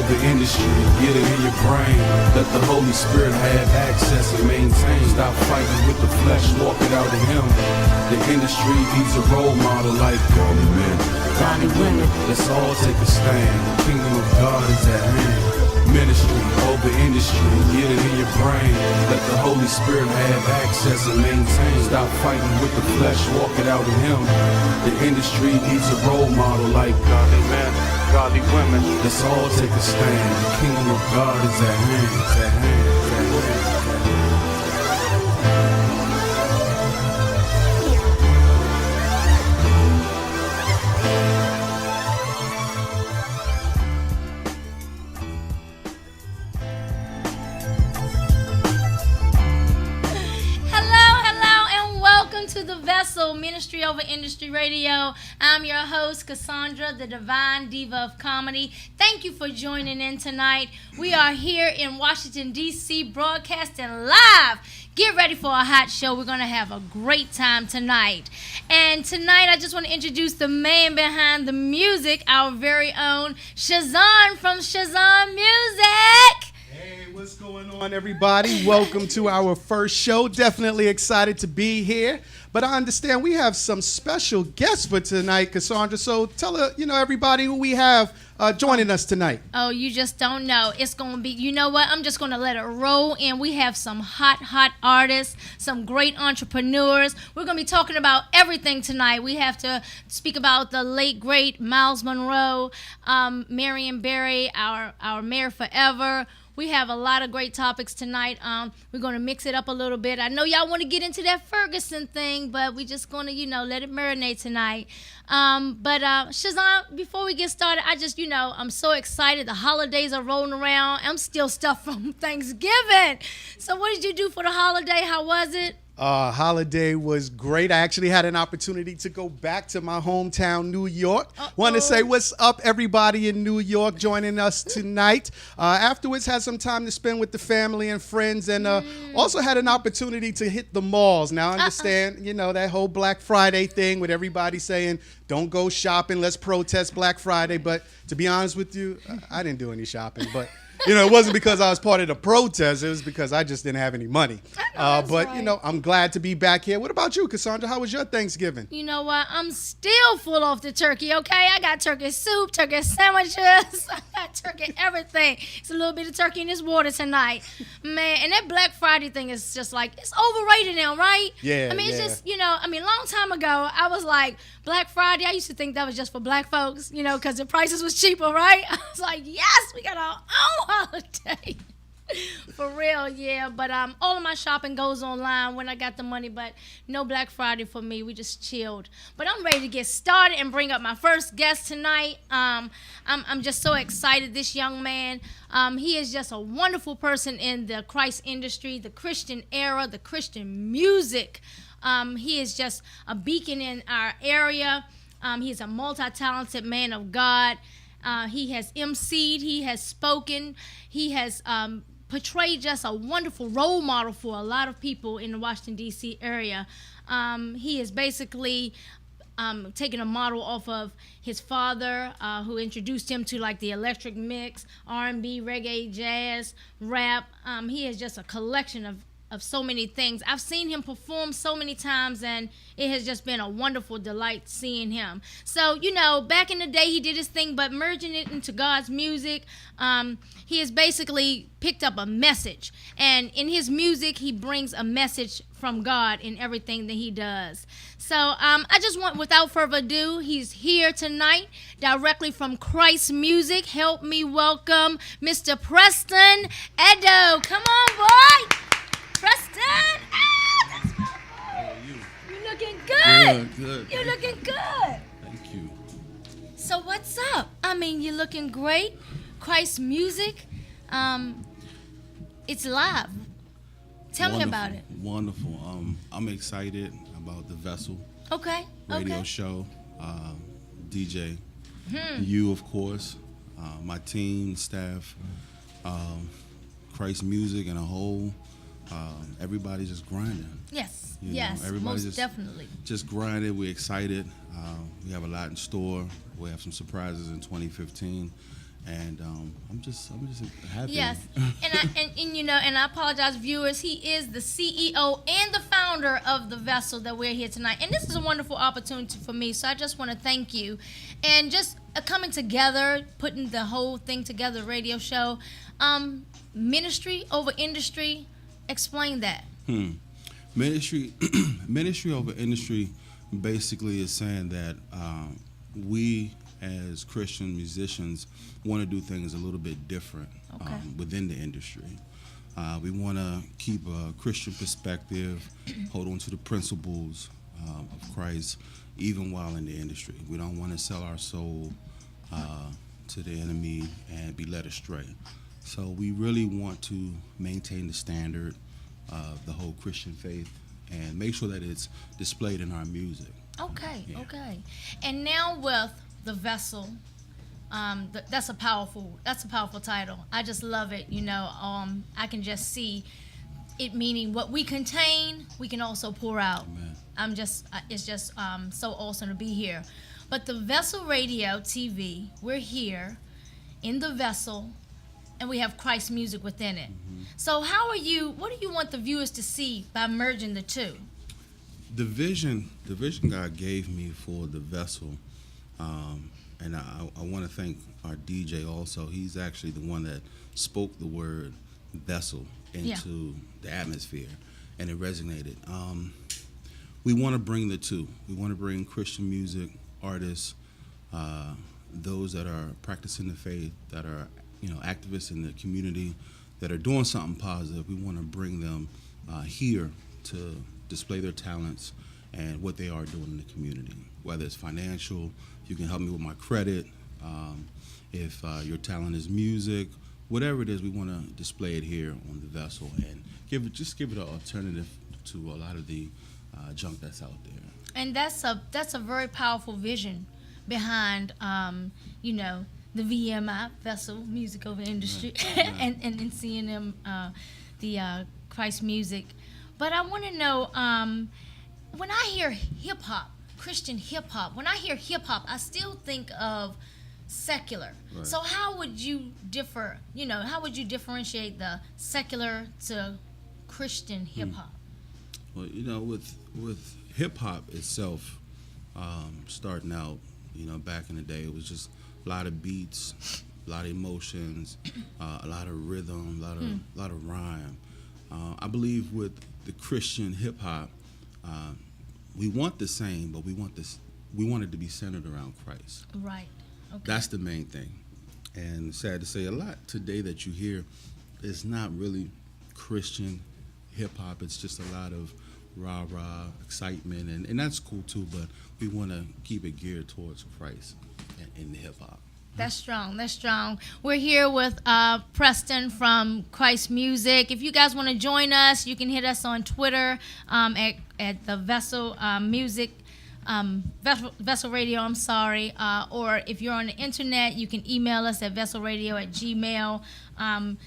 of the industry. Get it in your brain. Let the Holy Spirit have access and maintain. Stop fighting with the flesh, walk it out in Him. The industry needs a role model like godly men, godly women. Let's all take a stand. The kingdom of God is at hand. Ministry over industry, get it in your brain. Let the Holy Spirit have access and maintain. Stop fighting with the flesh, walk it out in Him. The industry needs a role model like godly men, godly women. Let's all take a stand. The kingdom of God is at hand, it's at hand, it's at hand. To the Vessel Ministry Over Industry Radio. I'm your host, Cassandra, the Divine Diva of Comedy. Thank you for joining in tonight. We are here in Washington, D.C., broadcasting live. Get ready for a hot show. We're going to have a great time tonight. And tonight, I just want to introduce the man behind the music, our very own Shazan from Shazan Music. Hey, what's going on, everybody? Welcome to our first show. Definitely excited to be here. But I understand we have some special guests for tonight, Cassandra. So tell everybody who we have joining us tonight. Oh, you just don't know. It's going to be, you know what? I'm just going to let it roll. And we have some hot artists, some great entrepreneurs. We're going to be talking about everything tonight. We have to speak about the late, great Miles Monroe, Marion Barry, our mayor forever. We have a lot of great topics tonight. We're going to mix it up a little bit. I know y'all want to get into that Ferguson thing, but we're just going to, let it marinate tonight. But Shazan, before we get started, I'm so excited. The holidays are rolling around. I'm still stuffed from Thanksgiving. So what did you do for the holiday? How was it? Holiday was great. I actually had an opportunity to go back to my hometown, New York. Want to say what's up, everybody in New York joining us tonight. Afterwards, had some time to spend with the family and friends, and also had an opportunity to hit the malls. Now, I understand, that whole Black Friday thing with everybody saying, don't go shopping, let's protest Black Friday. But to be honest with you, I didn't do any shopping, but... it wasn't because I was part of the protest. It was because I just didn't have any money. But, right. I'm glad to be back here. What about you, Cassandra? How was your Thanksgiving? You know what? I'm still full off the turkey, okay? I got turkey soup, turkey sandwiches. I got turkey everything. It's a little bit of turkey in this water tonight. Man, and that Black Friday thing is just like, it's overrated now, right? Yeah, it's just, long time ago, I was like, Black Friday, I used to think that was just for black folks, because the prices was cheaper, right? I was like, yes, we got our own holiday. For real, yeah. But all of my shopping goes online when I got the money, but no Black Friday for me. We just chilled. But I'm ready to get started and bring up my first guest tonight. I'm just so excited. This young man, he is just a wonderful person in the Christ industry, the Christian era, the Christian music. He is just a beacon in our area. He's a multi-talented man of God. He has emceed, he has spoken, he has portrayed just a wonderful role model for a lot of people in the Washington, D.C. area. He is basically taking a model off of his father, who introduced him to like the electric mix, R&B, reggae, jazz, rap. He is just a collection of so many things. I've seen him perform so many times, and it has just been a wonderful delight seeing him. So, back in the day, he did his thing, but merging it into God's music, he has basically picked up a message. And in his music, he brings a message from God in everything that he does. So I just want, without further ado, he's here tonight, directly from Christ Music. Help me welcome Mr. Preston Edo. Come on, boy. Preston! That's my boy! How are you? You're looking good. Good. You're looking good. Thank you. So what's up? You're looking great. Christ Music. It's live. Tell me about it. Wonderful. I'm excited about the Vessel radio show. DJ. You, of course. My team, staff. Christ Music and a whole. Everybody's just grinding. Yes, everybody's most definitely. Just grinding. We're excited. We have a lot in store. We have some surprises in 2015. and I'm just happy. Yes, and I apologize, viewers. He is the CEO and the founder of the Vessel that we're here tonight, and this is a wonderful opportunity for me. So I just want to thank you, and just coming together, putting the whole thing together, radio show, ministry over industry. Explain that. Ministry over industry basically is saying that we as Christian musicians want to do things a little bit different within the industry. We want to keep a Christian perspective, hold on to the principles of Christ, even while in the industry. We don't want to sell our soul to the enemy and be led astray. So we really want to maintain the standard of the whole Christian faith and make sure that it's displayed in our music. Okay. And now with the Vessel, that's a powerful title. I just love it. I can just see it meaning what we contain, we can also pour out. Amen. It's just so awesome to be here. But the Vessel Radio TV, we're here in the Vessel, and we have Christ music within it. Mm-hmm. So what do you want the viewers to see by merging the two? The vision God gave me for the Vessel, and I want to thank our DJ also. He's actually the one that spoke the word vessel into the atmosphere, and it resonated. We want to bring the two. We want to bring Christian music artists, those that are practicing the faith, that are activists in the community, that are doing something positive. We want to bring them here to display their talents and what they are doing in the community, whether it's financial, if you can help me with my credit, if your talent is music, whatever it is, we want to display it here on the Vessel and give it an alternative to a lot of the junk that's out there. And that's a very powerful vision behind the VMI, Vessel Music Over Industry, and seeing them the Christ music. But I want to know, when I hear hip hop, Christian hip hop, when I hear hip hop, I still think of secular. Right. So how would you differ? How would you differentiate the secular to Christian hip hop? Well, with hip hop itself, starting out, back in the day, it was just a lot of beats, a lot of emotions, a lot of rhythm, a lot of rhyme. I believe with the Christian hip hop, we want the same, but we want it to be centered around Christ. Right. Okay. That's the main thing. And sad to say, a lot today that you hear is not really Christian hip hop. It's just a lot of rah-rah excitement, and that's cool too, but we want to keep it geared towards Christ in the hip hop. That's strong. We're here with Preston from Christ Music. If you guys want to join us, you can hit us on Twitter at the Vessel Music, Vessel Radio, or if you're on the internet, you can email us at vesselradio@gmail.com.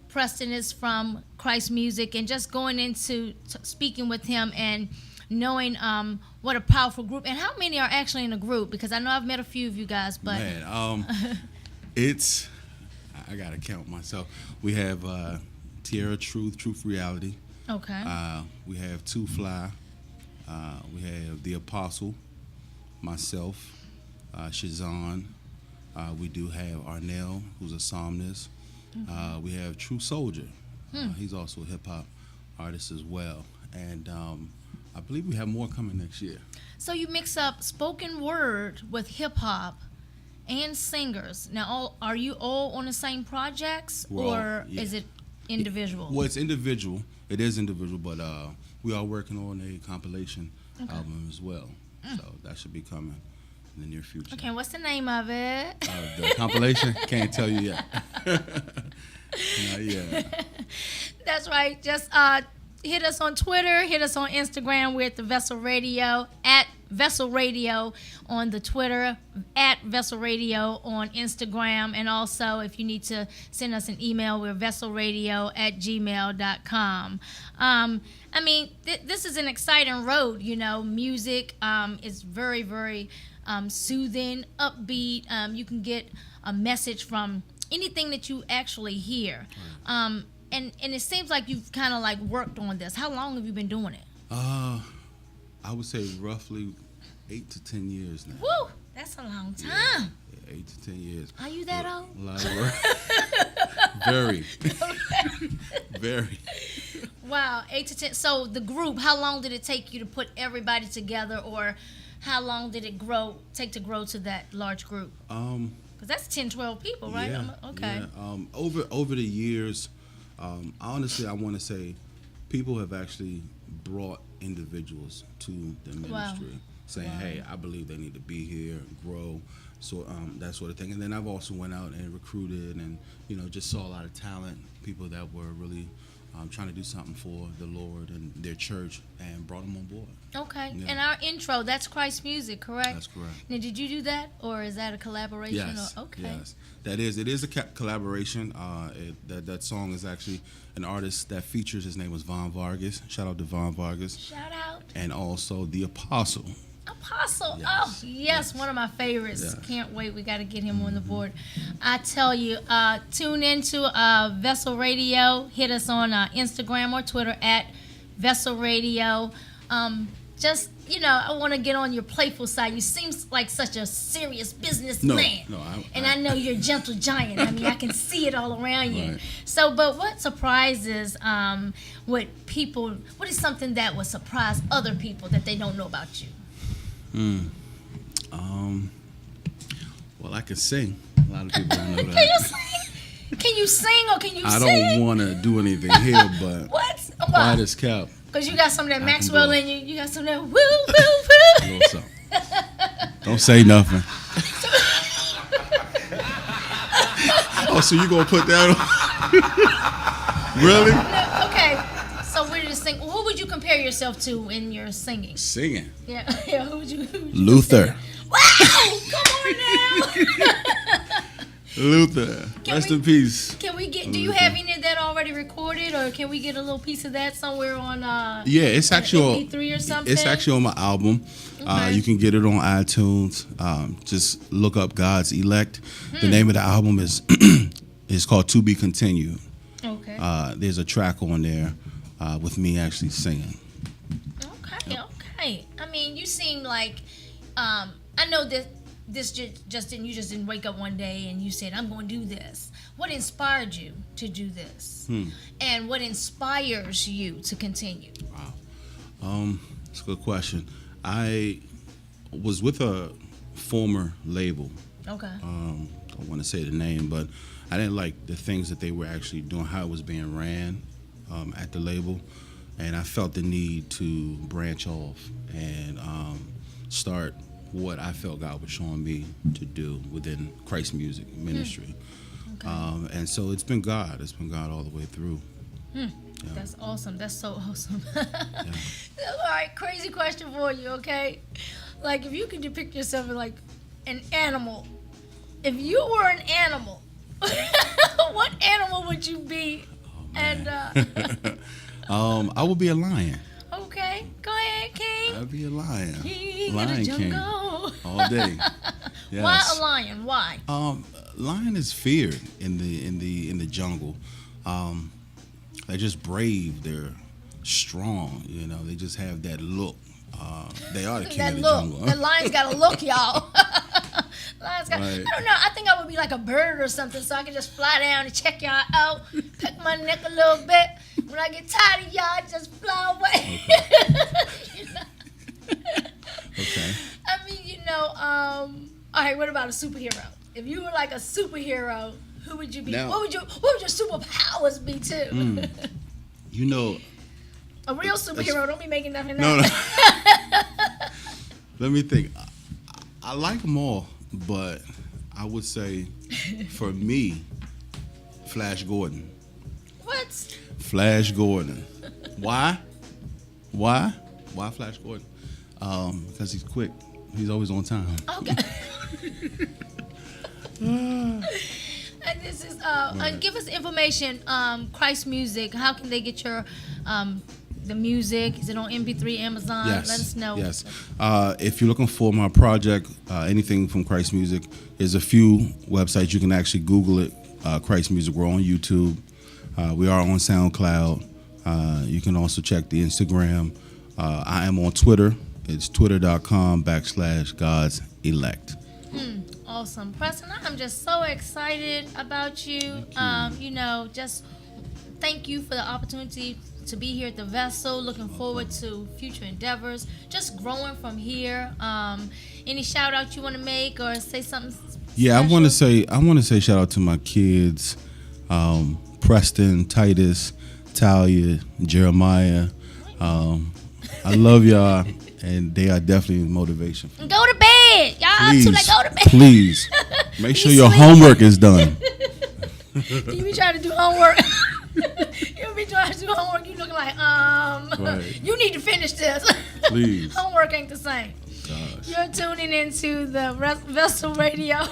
Preston is from Christ Music, and just going into speaking with him and knowing what a powerful group, and how many are actually in the group, because I know I've met a few of you guys, but man, I gotta count myself. We have Tierra Truth Reality. Okay. We have Too Fly. We have The Apostle, myself, Shazan. We do have Arnell, who's a psalmist. Mm-hmm. We have True Soldier. He's also a hip hop artist as well, and I believe we have more coming next year. So you mix up spoken word with hip hop and singers. Now, are you all on the same projects, is it individual? Well, it's individual. It is individual, but we are working on a compilation album as well. So that should be coming in the near future. Okay, what's the name of it? The compilation? Can't tell you yet. Not yet. That's right. Just hit us on Twitter, hit us on Instagram. We're at the Vessel Radio, at Vessel Radio on the Twitter, at Vessel Radio on Instagram, and also if you need to send us an email, we're vesselradio@gmail.com. This is an exciting road. Music is very, very soothing, upbeat. You can get a message from anything that you actually hear. And it seems like you've kind of like worked on this. How long have you been doing it? I would say roughly 8 to 10 years now. Woo! That's a long time. Yeah, 8 to 10 years. Are you that old? A lot of work. Very. Very. Wow, 8 to 10. So the group, how long did it take you to put everybody together, or how long did it take to grow to that large group? Because that's 10, 12 people, right? Yeah, Okay. Yeah. Over the years, honestly, I want to say people have actually brought individuals to the ministry, saying, "Hey, I believe they need to be here, grow." So that sort of thing. And then I've also went out and recruited, and just saw a lot of talent, people that were really trying to do something for the Lord and their church, and brought them on board. Okay. Yeah. And our intro, that's Christ Music, correct? That's correct. Now, did you do that, or is that a collaboration? Yes. Or, okay. Yes. It is a collaboration. That song is actually an artist that features. His name was Von Vargas. Shout out to Von Vargas. Shout out. And also The Apostle. Apostle. Yes. Oh, yes, one of my favorites. Yes. Can't wait. We got to get him on the board. I tell you, tune into Vessel Radio. Hit us on Instagram or Twitter at Vessel Radio. I want to get on your playful side. You seem like such a serious businessman. No, I know you're a gentle giant. I mean, I can see it all around you. Right. So, but what surprises what is something that would surprise other people that they don't know about you? Well, I can sing. A lot of people don't know that. Can you sing? Can you sing or can you I sing? don't want to do anything here, but What? quiet as kept. Because you got some of that I can Maxwell do it. in you. You got some of that woo, woo, A woo. little something. Don't say nothing. Oh, so you gonna put that on? Really? No, okay. So we're just sing. Who would you compare yourself to in your singing? Singing. Yeah. Who would you Luther. Wow! Come on now. Luther. Rest in peace. Can we get? Do you have any of that already recorded, or can we get a little piece of that somewhere on? Yeah, it's actually MP3 or something. It's actually on my album. Okay. You can get it on iTunes. Just look up God's Elect. The name of the album is called To Be Continued. Okay. There's a track on there with me actually singing. Okay. I mean, you seem like I know that this just didn't wake up one day and you said, I'm going to do this. What inspired you to do this? And what inspires you to continue? Wow. That's a good question. I was with a former label. Okay. Don't want to say the name, but I didn't like the things that they were actually doing, how it was being ran at the label. And I felt the need to branch off and start what I felt God was showing me to do within Christ Music Ministry. Okay. And so it's been God. It's been God all the way through. Yeah. That's awesome. That's so awesome. All right, crazy question for you, okay? Like, if you could depict yourself as like an animal, if you were an animal, what animal would you be? And I would be a lion. okay, go ahead, King. I'd be a lion. King of the Lion King. jungle. All day. Yes. Why a lion? Why? Lion is feared in the jungle. They're just brave. They're strong. They just have that look. They are the king That of the look. jungle. The lion's got a look, y'all. Lion's got. Right. I don't know. I think I would be like a bird or something, so I can just fly down and check y'all out, peck my neck a little bit. When I get tired of y'all, I just fly away. Okay. I mean, all right. What about a superhero? If you were like a superhero, who would you be? Now- What would your superpowers be too? A real superhero. Don't be making nothing No, up. no. Let me think. I like them all, but I would say, for me, Flash Gordon. What? Flash Gordon. Why? Why Flash Gordon? Because he's quick. He's always on time. Okay. And this is Right. give us information. Christ Music. How can they get your the music? Is it on MP3, Amazon? Yes. Let us know. Yes. If you're looking for my project, anything from Christ Music, there's a few websites. You can actually Google it, Christ Music. We're on YouTube. We are on SoundCloud. You can also check the Instagram. I am on Twitter. It's twitter.com/God's Elect. Awesome. Preston, I'm just so excited about you. Just thank you for the opportunity to be here at the Vessel. Looking forward to future endeavors. Just growing from here. Any shout out you want to make or say something Yeah, special? I want to say shout out to my kids, Preston, Titus, Talia, Jeremiah. I love y'all, and they are definitely motivation. Go to bed. Y'all too late. Go to bed. Please, make sure You your sleep. homework is done. You be trying to do homework. You be trying to do homework. You looking like, Right. you need to finish this. Please. Homework ain't the same. Gosh. You're tuning into the Vessel Radio.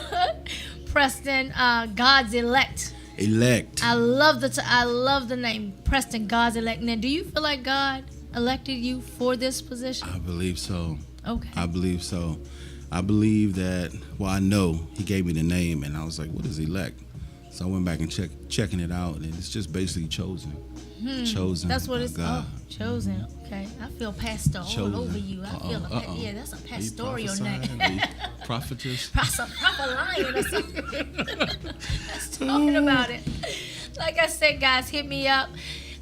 Preston, God's Elect. Elect. I love the name, Preston, God's Elect. Now, do you feel like God elected you for this position? I believe so. Okay. I believe so. I believe that. Well, I know He gave me the name, and I was like, "What is elect?" So I went back and checking it out, and it's just basically chosen. Chosen. That's what by it's God. chosen. Okay. I feel pastor all Chosen. over you. I feel that's a Are you pastoral name. prophesying? Are you prophetess. Proper lion or something. That's talking about it. Like I said, guys, hit me up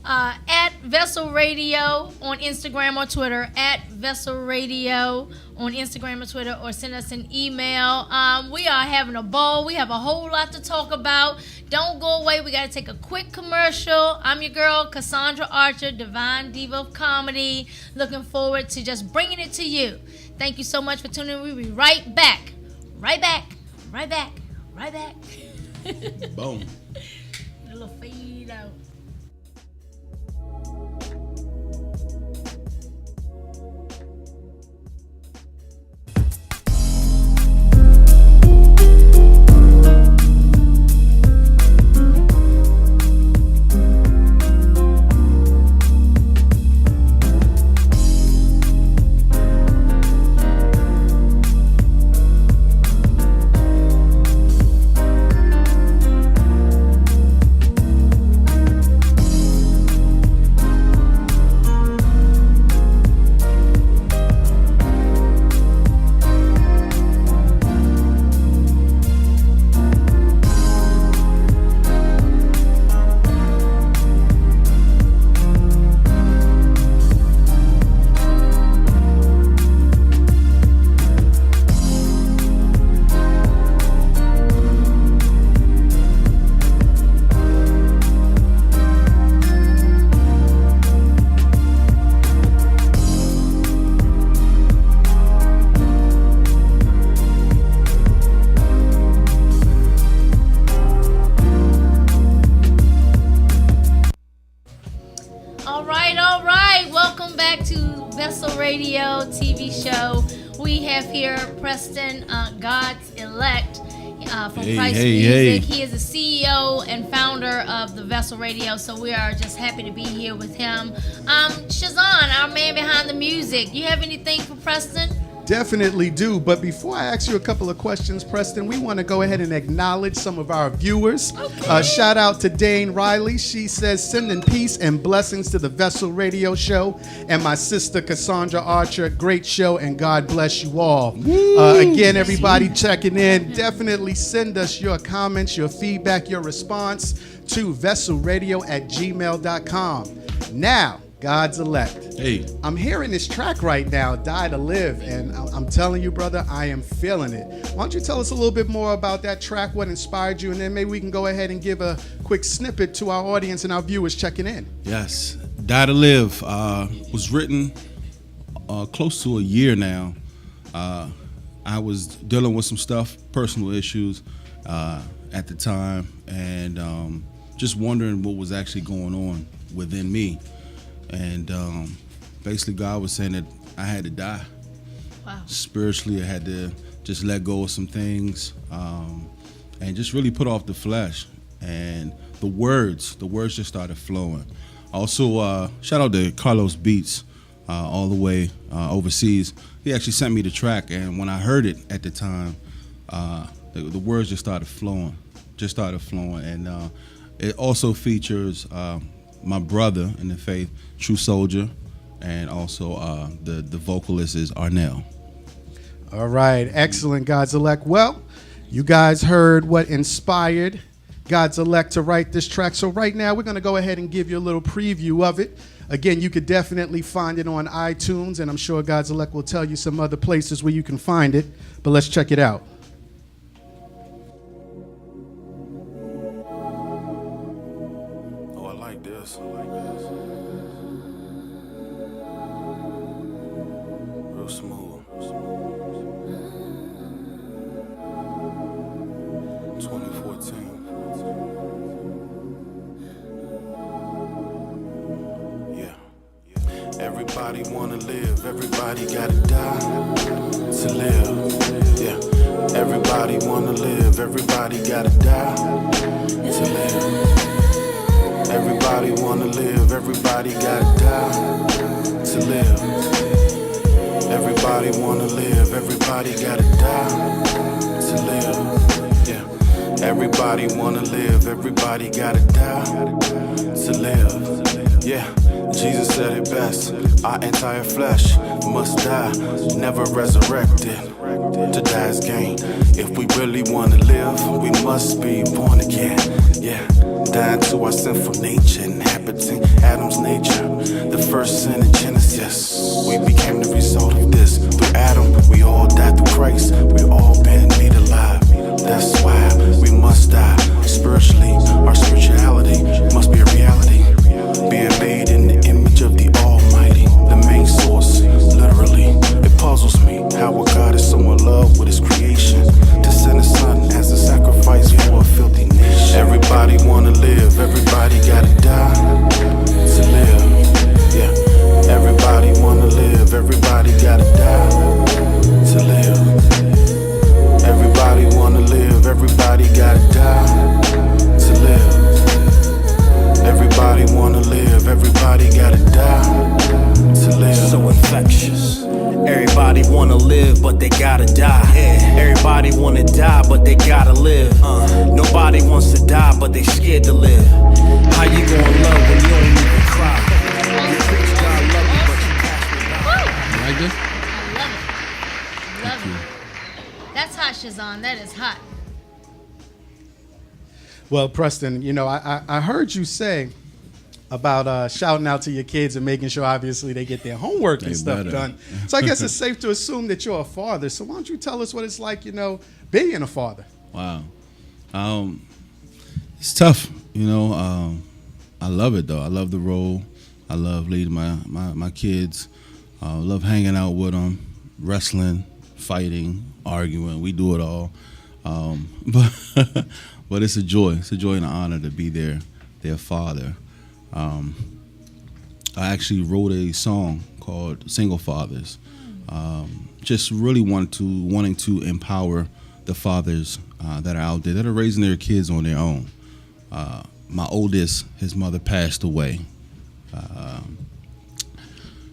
at Vessel Radio on Instagram or Twitter, at Vessel Radio on Instagram or Twitter, or send us an email. We are having a ball. We have a whole lot to talk about. Don't go away. We got to take a quick commercial. I'm your girl, Cassandra Archer, Divine Diva of Comedy. Looking forward to just bringing it to you. Thank you so much for tuning in. We'll be right back. Right back. Right back. Right back. Boom. A little fade out. All right. Welcome back to Vessel Radio TV show. We have here Preston, God's Elect, from Christ Music. He is the CEO and founder of the Vessel Radio, so we are just happy to be here with him. Shazan, our man behind the music, you have anything for Preston? Definitely do. But before I ask you a couple of questions, Preston, we want to go ahead and acknowledge some of our viewers. Okay. Shout out to Dane Riley. She says, sending peace and blessings to the Vessel Radio Show. And my sister, Cassandra Archer, great show, and God bless you all. Again, everybody checking in, definitely send us your comments, your feedback, your response to vesselradio@gmail.com. Now, God's Elect. Hey. I'm hearing this track right now, Die to Live, and I'm telling you, brother, I am feeling it. Why don't you tell us a little bit more about that track, what inspired you, and then maybe we can go ahead and give a quick snippet to our audience and our viewers checking in. Yes. Die to Live was written close to a year now. I was dealing with some stuff, personal issues at the time, and just wondering what was actually going on within me. And basically God was saying that I had to die. Wow. Spiritually, I had to just let go of some things and just really put off the flesh. And the words just started flowing. Also, shout out to Carlos Beats, all the way overseas. He actually sent me the track, and when I heard it at the time, the words just started flowing, and it also features my brother in the faith, True Soldier, and also the vocalist is Arnell. All right, excellent, God's Elect. Well, you guys heard what inspired God's Elect to write this track. So right now, we're going to go ahead and give you a little preview of it. Again, you could definitely find it on iTunes, and I'm sure God's Elect will tell you some other places where you can find it. But let's check it out. Oh, I like this. Real smooth. 2014. Yeah. Everybody wanna live, everybody gotta die to live. Yeah. Everybody wanna live, everybody gotta die to live. Everybody wanna live, everybody gotta die to live. Everybody wanna live, everybody gotta die to live. Yeah. Everybody wanna live, everybody gotta die to live. Yeah. Jesus said it best, our entire flesh must die, never resurrected. To die is gain. If we really wanna live, we must be born again. Yeah, dying to our sinful nature, inhabiting Adam's nature. The first sin in Genesis, we became the result of this. Through Adam, we all died through Christ. We all been made alive. That's why we must die spiritually. Our spirituality must be a reality. Being made in the image of the Almighty, the main source, literally. It puzzles me how a God is so in love with his creation to send his son as a sacrifice for a filthy nation. Everybody wanna live, everybody gotta die to live. Yeah, everybody wanna live, everybody gotta die to live. Everybody wanna live, everybody gotta die to live. Everybody wanna live, everybody gotta die to live. So infectious. Everybody wanna live, but they gotta die. Everybody wanna die, but they gotta live. Nobody wants to die, but they scared to live. How you gonna love when you don't even cry? You preach God love you, but you pass me by. You like this? I love it. Love it. That's hot, Shazan. That is hot. Well, Preston, you know, I heard you say about shouting out to your kids and making sure, obviously, they get their homework and They stuff better. done. So I guess it's safe to assume that you're a father. So why don't you tell us what it's like, you know, being a father? Wow. It's tough, you know. I love it, though. I love the role. I love leading my kids. I love hanging out with them, wrestling, fighting, arguing. We do it all. But it's a joy. It's a joy and an honor to be their father. I actually wrote a song called Single Fathers. Just really wanting to empower the fathers that are out there that are raising their kids on their own. My oldest, his mother passed away.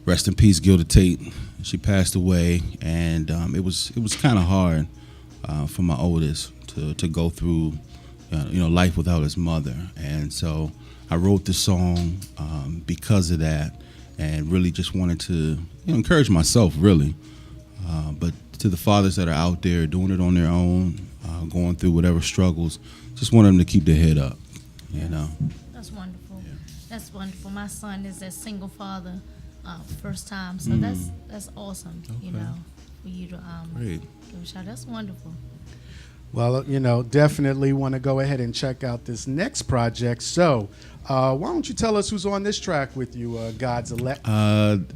Rest in peace, Gilda Tate. She passed away, and it was kind of hard for my oldest to go through life without his mother. And so I wrote the song because of that, and really just wanted to encourage myself, really. But to the fathers that are out there doing it on their own, going through whatever struggles, just want them to keep their head up, That's wonderful. Yeah. That's wonderful. My son is a single father, first time. So that's awesome, Okay. for you to Great. give a shout. That's wonderful. Well, definitely want to go ahead and check out this next project. So why don't you tell us who's on this track with you, God's Elect?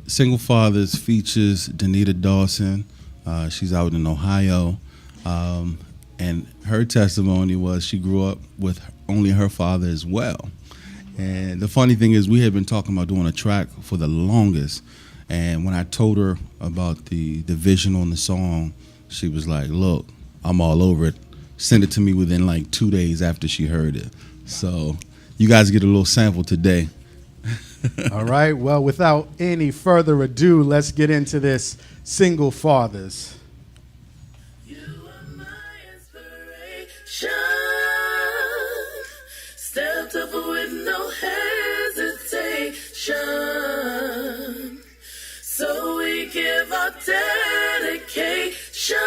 Single Fathers features Danita Dawson. She's out in Ohio. And her testimony was she grew up with only her father as well. And the funny thing is we had been talking about doing a track for the longest. And when I told her about the vision on the song, she was like, look, I'm all over it. Send it to me within like 2 days after she heard it. So you guys get a little sample today. All right. Well, without any further ado, let's get into this Single Fathers. You are my inspiration. Stepped up with no hesitation. So we give our dedication.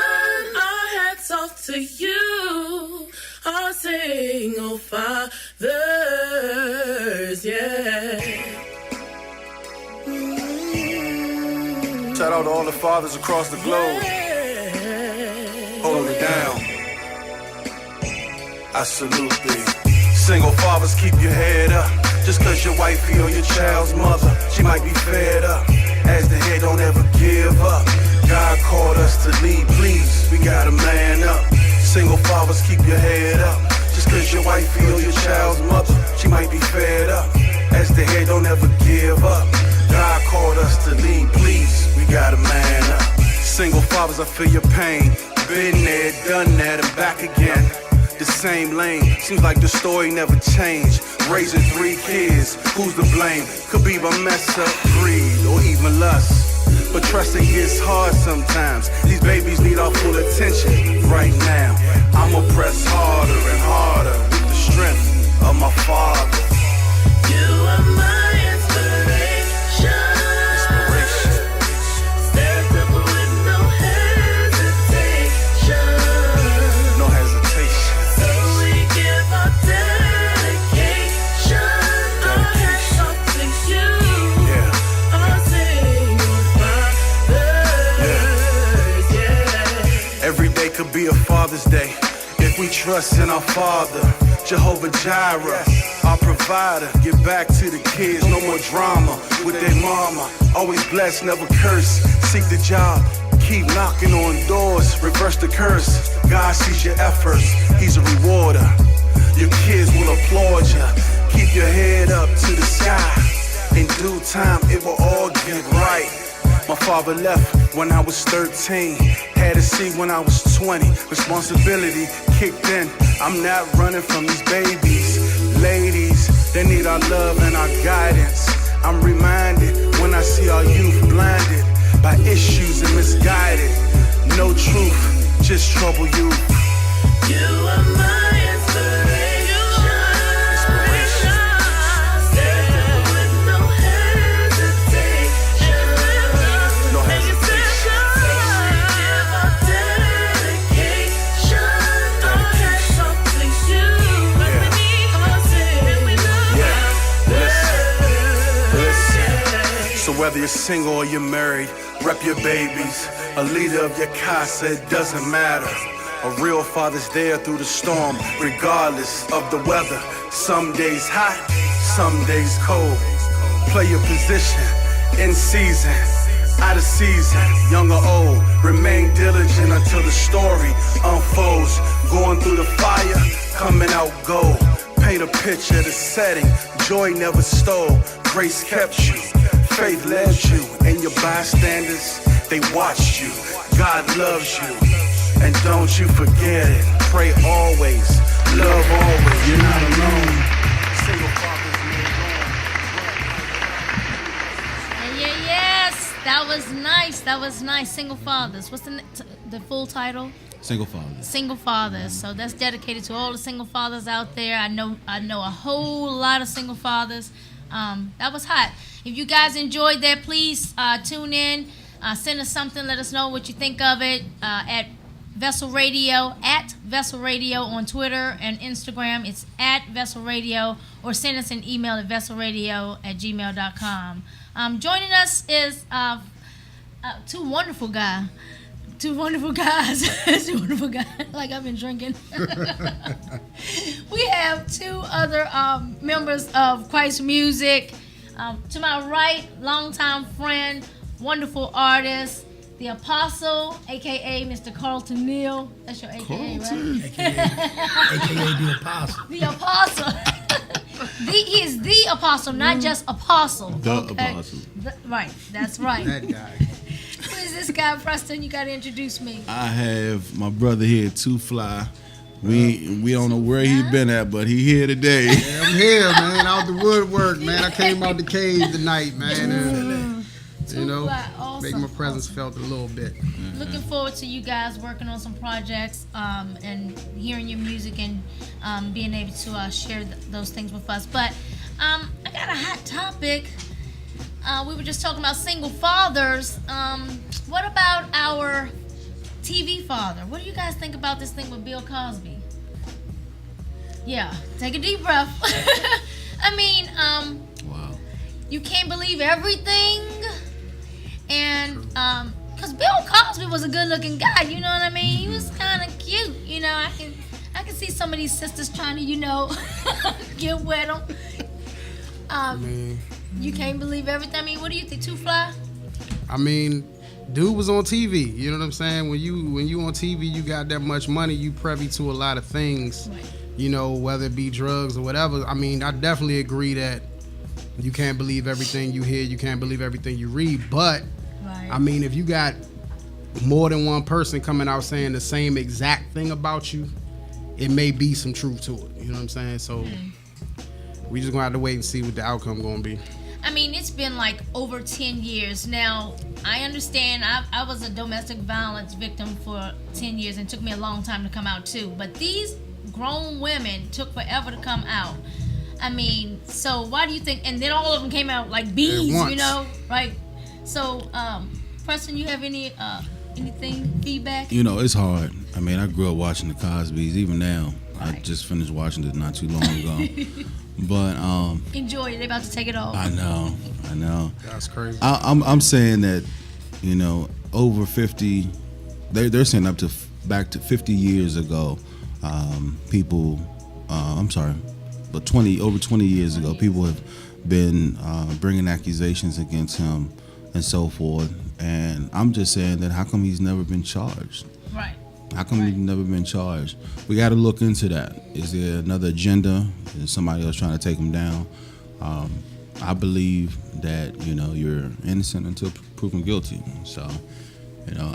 Our hats off to you, our single fathers, yeah. Shout out to all the fathers across the globe. Hold it down. I salute thee. Single fathers, keep your head up. Just cause your wifey or your child's mother, she might be fed up. As the head, don't ever give up. God called us to lead, please. We gotta man up. Single fathers, keep your head up. Just cause your wifey or your child's mother, she might be fed up. As the head, don't ever give up. God called us to lead, please. We gotta man up. Single fathers, I feel your pain. Been there, done that, and back again. The same lane, seems like the story never changed. Raising 3 kids, who's to blame? Could be my mess up, greed, or even lust. But trusting gets hard sometimes. These babies need our full attention right now. I'ma press harder and harder with the strength of my father. You are my inspiration. Stepped up with no hesitation. No hesitation. So we give our dedication. Our hats off to you, Yeah. our single fathers, yeah. Every day could be a Father's Day if we trust in our Father. Jehovah Jireh, our provider. Get back to the kids, no more drama with their mama. Always blessed, never curse. Seek the job, keep knocking on doors. Reverse the curse. God sees your efforts, He's a rewarder. Your kids will applaud you. Keep your head up to the sky. In due time, it will all get right. My father left when I was 13. Had to see when I was 20. Responsibility kicked in. I'm not running from these babies. Ladies, they need our love and our guidance. I'm reminded when I see our youth blinded by issues and misguided. No truth, just trouble you. You are my inspiration. Stepped up with no hesitation. No hesitation. So we give our dedication. Our hats off to you, our single So whether you're single or you're married, rep your babies. A leader of your casa, it doesn't matter. A real father's there through the storm, regardless of the weather. Some days hot, some days cold. Play your position, in season, out of season, young or old. Remain diligent until the story unfolds. Going through the fire, coming out gold. Paint a picture, the setting, joy never stole. Grace kept you, faith led you, and your bystanders, they watched you. God loves you, and don't you forget it. Pray always, love always, you're not alone. Single fathers made Yes, that was nice. That was nice. Single fathers. What's the full title? Single fathers. Single fathers. So that's dedicated to all the single fathers out there. I know a whole lot of single fathers. That was hot. If you guys enjoyed that, please tune in. Send us something. Let us know what you think of it at Vessel Radio, at Vessel Radio on Twitter and Instagram. It's at Vessel Radio, or send us an email at vesselradio@gmail.com. Joining us is two wonderful guys. Two wonderful guys. Like I've been drinking. We have two other members of Christ Music. To my right, longtime friend, wonderful artist, the Apostle, a.k.a. Mr. Carlton Neal. That's your a.k.a., right? AKA the Apostle. The Apostle. He is the Apostle, not just Apostle. Apostle. Right, that's right. That guy. Who is this guy, Preston? You got to introduce me. I have my brother here, Too Fly, We don't know where he been at, but he here today. Yeah, I'm here, man. Out the woodwork, man. I came out the cave tonight, man. And, Awesome. make my presence felt a little bit. Looking forward to you guys working on some projects and hearing your music and being able to share those things with us. But I got a hot topic. We were just talking about single fathers. What about our TV father? What do you guys think about this thing with Bill Cosby? Yeah, take a deep breath. I mean, Wow. you can't believe everything. And because Bill Cosby was a good-looking guy, you know what I mean? He was kind of cute, you know. I can see some of these sisters trying to, get with him. You can't believe everything. I mean, what do you think, Two Fly? I mean, dude was on TV. You know what I'm saying? When you on TV, you got that much money, you privy to a lot of things. Right. Whether it be drugs or whatever. I mean, I definitely agree that you can't believe everything you hear, you can't believe everything you read. But Right. I mean, if you got more than one person coming out saying the same exact thing about you, it may be some truth to it. You know what I'm saying? So we just gonna have to wait and see what the outcome gonna be. I mean, it's been like over 10 years. Now, I understand I was a domestic violence victim for 10 years and it took me a long time to come out too. But these grown women took forever to come out. I mean, so why do you think, and then all of them came out like bees, once. right? So, Preston, you have anything, feedback? It's hard. I mean, I grew up watching the Cosbys. Even now, I just finished watching it not too long ago. But Enjoy it. They're about to take it off. I know. That's crazy. I'm saying that, over 50, they're saying back to 50 years ago, people, I'm sorry, but over 20 years ago, people have been bringing accusations against him and so forth. And I'm just saying that how come he's never been charged? Right. How come he's never been charged? We got to look into that. Is there another agenda? Is somebody else trying to take him down? I believe that, you're innocent until proven guilty. So,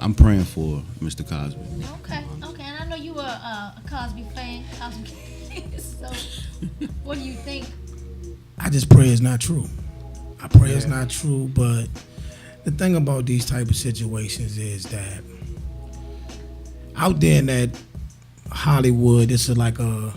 I'm praying for Mr. Cosby. Okay. And I know you were a Cosby fan. So, what do you think? I just pray it's not true. I pray it's not true, but the thing about these type of situations is that out there in that Hollywood, it's like a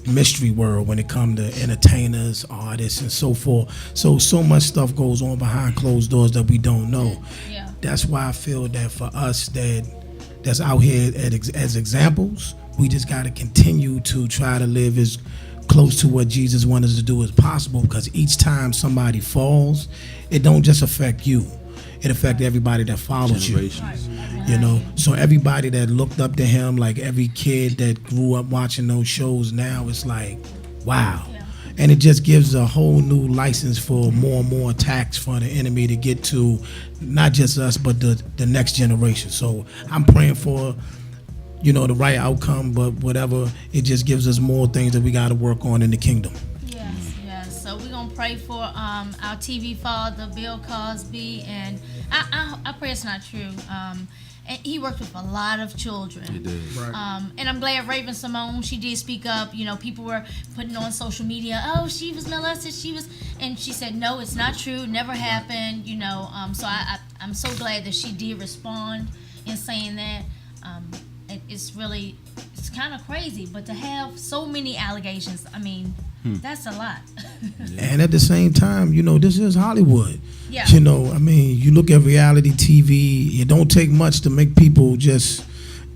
mystery world when it comes to entertainers, artists, and so forth. So much stuff goes on behind closed doors that we don't know. Yeah. That's why I feel that for us that's out here as examples, we just got to continue to try to live as close to what Jesus wanted us to do as possible, because each time somebody falls, it don't just affect you. It affects everybody that follows you. So everybody that looked up to him, like every kid that grew up watching those shows, now it's like, wow. And it just gives a whole new license for more and more attacks for the enemy to get to not just us, but the next generation. So I'm praying for, the right outcome, but whatever, it just gives us more things that we got to work on in the kingdom. Yes. So we're going to pray for our TV father, Bill Cosby, and I pray it's not true. And he worked with a lot of children. He did. Right. And I'm glad Raven Simone, she did speak up. People were putting on social media, oh, she was molested, and she said, no, it's not true, never happened, So I'm so glad that she did respond in saying that. It's kind of crazy, but to have so many allegations, I mean, that's a lot. And at the same time, this is Hollywood. Yeah. You look at reality TV, it don't take much to make people just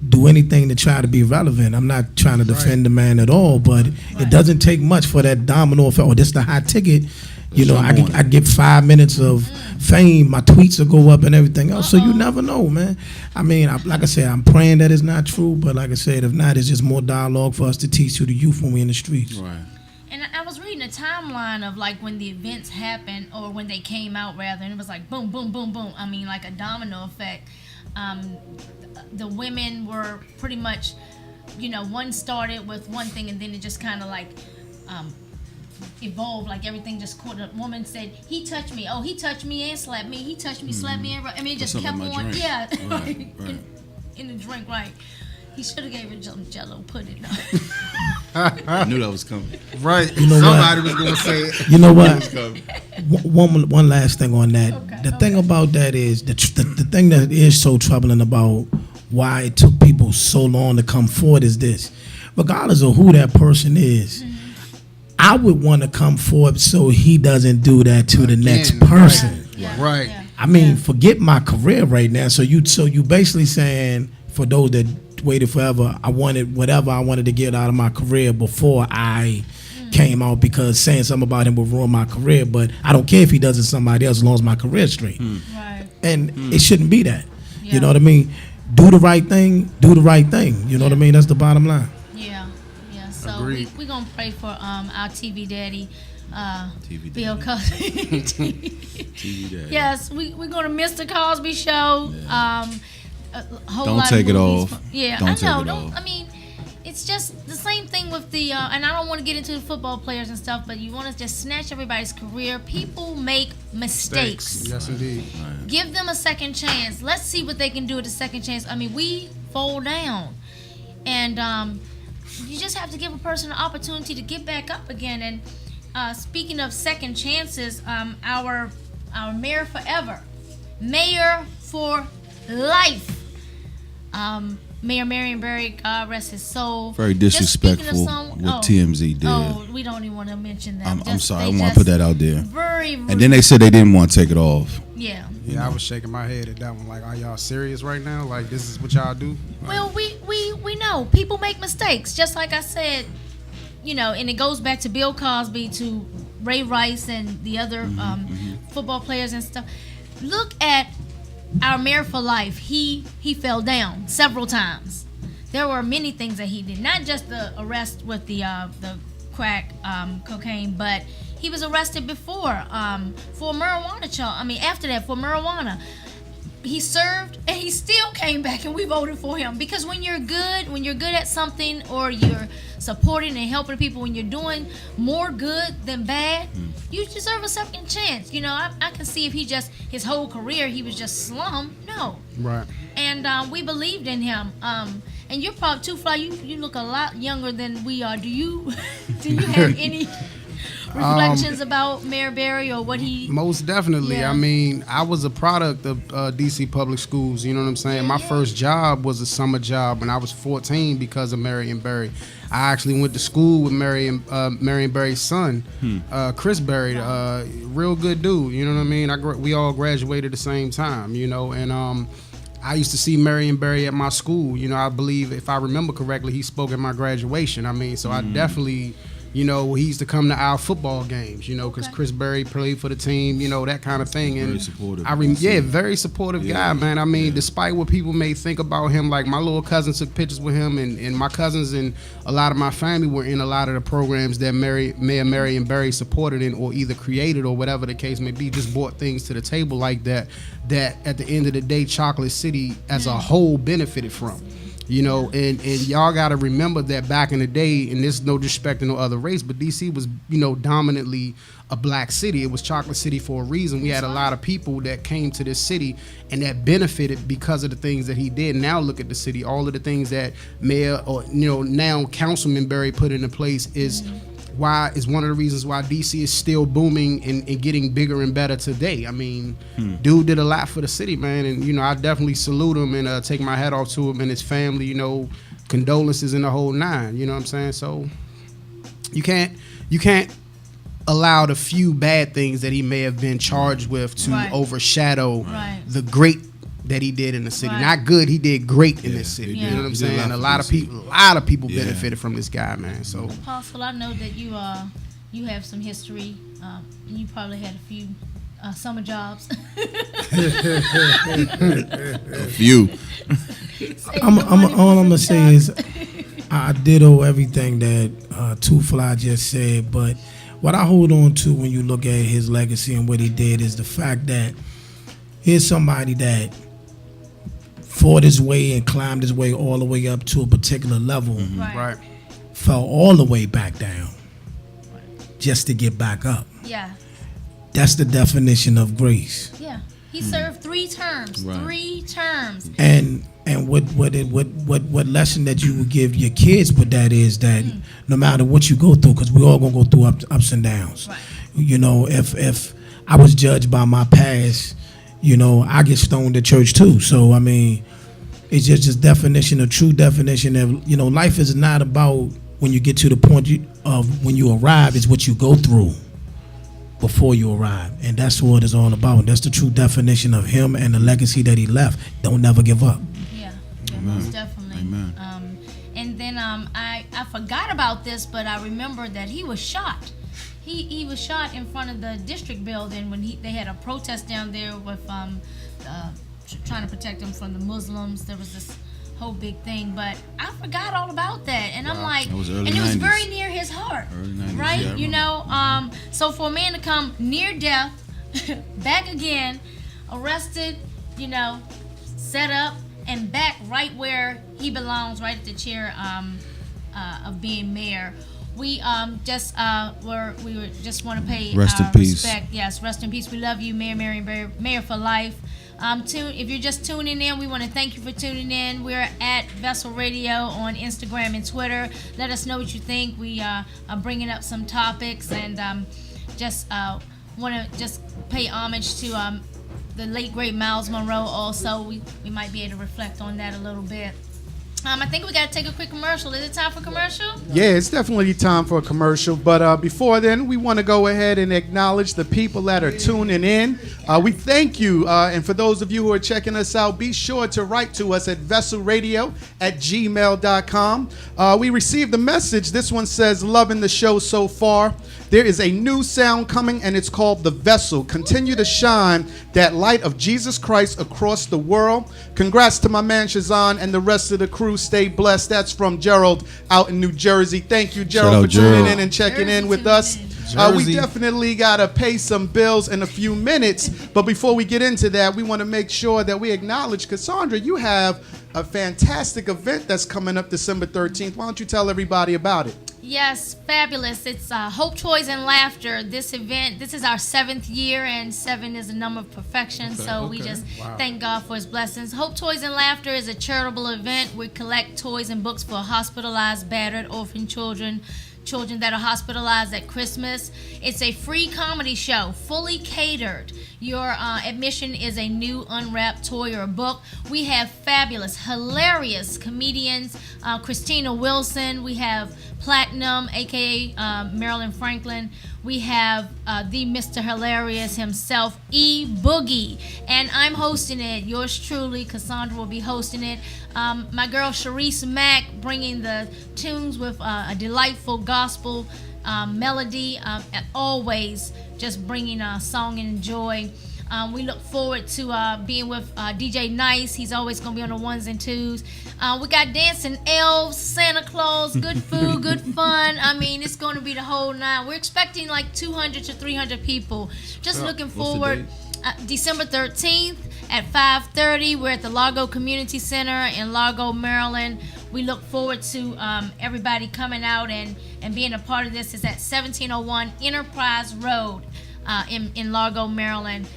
do anything to try to be relevant. I'm not trying to defend the man at all, but it doesn't take much for that domino effect. Oh, this is the high ticket. I get 5 minutes of fame, my tweets will go up and everything else. So you never know, man. I mean, like I said, I'm praying that it's not true, but like I said, if not, it's just more dialogue for us to teach to the youth when we're in the streets. Right. And I was reading a timeline of like when the events happened, or when they came out rather, and it was like boom, boom, boom, boom. I mean, like a domino effect. The women were pretty much, one started with one thing, and then it just kind of like evolved. Like everything just caught. A woman said, "He touched me. Oh, he touched me and slapped me. He touched me, slapped me." And I mean, it just What's up kept with my on. drink? Yeah, Right. in the drink, right. He should have gave her some Jello pudding. I knew that was coming. Right. You know Somebody what? was gonna say it. You know what? One last thing on that. The thing about that is the thing that is so troubling about why it took people so long to come forward is this. Regardless of who that person is, I would want to come forward so he doesn't do that to the next Again, person. Right. Yeah. I mean, forget my career right now. So you basically saying, for those that waited forever, I wanted whatever I wanted to get out of my career before I came out, because saying something about him would ruin my career. But I don't care if he does it to somebody else as long as my career's straight. Right. And it shouldn't be that. Yeah. You know what I mean? Do the right thing. Do the right thing. You know what I mean? That's the bottom line. Yeah. So Agreed. we're gonna pray for our TV daddy, TV Bill daddy. Cosby. TV daddy. Yes, we're gonna miss the Cosby Show. A whole Don't lot take of it movies. off. Yeah, Don't I take know. it Don't. off. I mean, it's just the same thing with the. And I don't want to get into the football players and stuff, but you want to just snatch everybody's career. People make mistakes. Yes, indeed. Give them a second chance. Let's see what they can do with a second chance. I mean, we fall down, and you just have to give a person an opportunity to get back up again. And speaking of second chances, our mayor forever, mayor for life, Mayor Marion Barry, God rest his soul. Very Just speaking of disrespectful some- what TMZ did. Oh, we don't even want to mention that. I'm Just- sorry. I they want to just put that out there. Very rude. And then they said they didn't want to take it off. Yeah. Yeah, I was shaking my head at that one. Like, are y'all serious right now? Like, this is what y'all do? Well, we know people make mistakes. Just like I said, and it goes back to Bill Cosby, to Ray Rice, and the other football players and stuff. Look at our mayor for life. He fell down several times. There were many things that he did, not just the arrest with the crack cocaine, but he was arrested before for marijuana charge. I mean, after that, for marijuana. He served and he still came back, and we voted for him, because when you're good at something, or you're supporting and helping people, when you're doing more good than bad, you deserve a second chance. I can see if his whole career he was just slum. No. Right. And we believed in him. And you're probably too fly. You look a lot younger than we are. Do you have any reflections about Mayor Barry or what he? Most definitely. Yeah. I mean, I was a product of DC Public Schools. You know what I'm saying? My first job was a summer job when I was 14 because of Marion Barry. I actually went to school with Marion Barry's son, Chris Barry. Real good dude. You know what I mean? We all graduated at the same time. And I used to see Marion Barry at my school. I believe, if I remember correctly, he spoke at my graduation. I mean, so I definitely. He used to come to our football games, because Chris Berry played for the team, that kind of thing. And Very supportive. Very supportive guy, man. I mean, despite what people may think about him, like my little cousin took pictures with him, and my cousins and a lot of my family were in a lot of the programs that Mayor Marion Barry supported in, or either created, or whatever the case may be, just brought things to the table like that at the end of the day, Chocolate City as a whole benefited from. And y'all got to remember that back in the day, and this is no disrespect to no other race, but DC was, dominantly a black city. It was Chocolate City for a reason. We had a lot of people that came to this city and that benefited because of the things that he did. Now look at the city. All of the things that Mayor, or now Councilman Barry put into place is one of the reasons why DC is still booming and getting bigger and better today. I mean, dude did a lot for the city, man, and I definitely salute him and take my hat off to him and his family. Condolences in the whole nine. You know what I'm saying? So you can't allow the few bad things that he may have been charged with to overshadow the great that he did in the city. Right. Not good, he did great in this city. Yeah. You know what I'm He did a saying? lot A for lot of this people city. benefited from this guy, man. So Apostle, I know that you have some history. You probably had a few summer jobs. A few. All I'm gonna say is I ditto everything that Too Fly just said, but what I hold on to when you look at his legacy and what he did is the fact that here's somebody that fought his way and climbed his way all the way up to a particular level, right. fell all the way back down just to get back up. Yeah. That's the definition of grace. Yeah. He served 3 terms. Right. 3 terms. And what lesson that you would give your kids with that is that no matter what you go through, because we all gonna go through ups and downs. Right. You know, if I was judged by my past, you know, I get stoned at church too. So I mean, it's just a true definition of, you know, life is not about when you get to the point of when you arrive, it's what you go through before you arrive, and that's what it's all about. That's the true definition of him and the legacy that he left. Don't never give up. Yeah, most definitely. Amen. And then I forgot about this, but I remember that he was shot. He was shot in front of the district building when they had a protest down there with trying to protect him from the Muslims. There was this whole big thing, but I forgot all about that, and I'm like, That was early and it was 90s. very near his heart, Early 90s, right? yeah, I You know, so for a man to come near death, back again, arrested, you know, set up, and back right where he belongs, right at the chair of being mayor. We just want to pay Rest in our peace. respect. Yes, rest in peace. We love you, Mayor Marion, Mayor for life. If you're just tuning in, we want to thank you for tuning in. We're at Vessel Radio on Instagram and Twitter. Let us know what you think. We are bringing up some topics, and just want to just pay homage to the late great Miles Monroe. Also, we might be able to reflect on that a little bit. I think we got to take a quick commercial. Is it time for commercial? Yeah, it's definitely time for a commercial. But before then, we want to go ahead and acknowledge the people that are tuning in. We thank you. And for those of you who are checking us out, be sure to write to us at vesselradio@gmail.com. We received a message. This one says, loving the show so far. There is a new sound coming, and it's called The Vessel. Continue to shine that light of Jesus Christ across the world. Congrats to my man Shazan and the rest of the crew. Stay blessed. That's from Gerald out in New Jersey. Thank you, Gerald, Shout for out, tuning Gerald. in and checking in with Jersey us. tuning We Jersey. definitely got to pay some bills in a few minutes. But before we get into that, we want to make sure that we acknowledge, Cassandra, you have a fantastic event that's coming up December 13th. Why don't you tell everybody about it? Yes, fabulous. It's Hope, Toys, and Laughter. This event, this is our 7th year, and 7 is a number of perfection. So we just thank God for his blessings. Hope, Toys, and Laughter is a charitable event. We collect toys and books for hospitalized, battered, orphan children that are hospitalized at Christmas. It's a free comedy show, fully catered. Your admission is a new unwrapped toy or a book. We have fabulous, hilarious comedians, Christina Wilson. We have Platinum, aka Marilyn Franklin. We have the Mr. Hilarious himself, E Boogie, and I'm hosting it. Yours truly, Cassandra, will be hosting it. My girl Sharice Mack bringing the tunes with a delightful gospel melody, and always just bringing song and joy. We look forward to being with DJ Nice. He's always going to be on the ones and twos. We got dancing elves, Santa Claus, good food, good fun. I mean, it's going to be the whole nine. We're expecting like 200 to 300 people. Just looking forward. December 13th at 5:30. We're at the Largo Community Center in Largo, Maryland. We look forward to everybody coming out and being a part of this. It's at 1701 Enterprise Road in Largo, Maryland.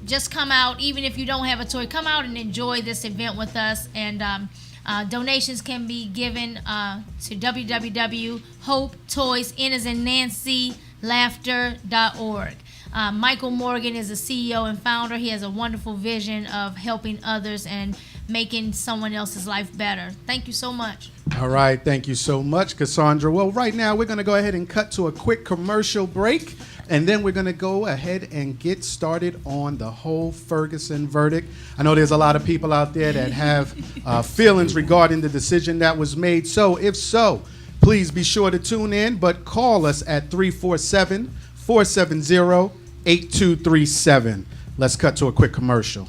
Just come out, even if you don't have a toy, come out and enjoy this event with us. And donations can be given to www.hopetoys, N as in Nancy, laughter.org. Michael Morgan is the CEO and founder. He has a wonderful vision of helping others and making someone else's life better. Thank you so much. All right. Thank you so much, Cassandra. Well, right now we're going to go ahead and cut to a quick commercial break. And then we're going to go ahead and get started on the whole Ferguson verdict. I know there's a lot of people out there that have feelings regarding the decision that was made. So if so, please be sure to tune in, but call us at 347-470-8237. Let's cut to a quick commercial.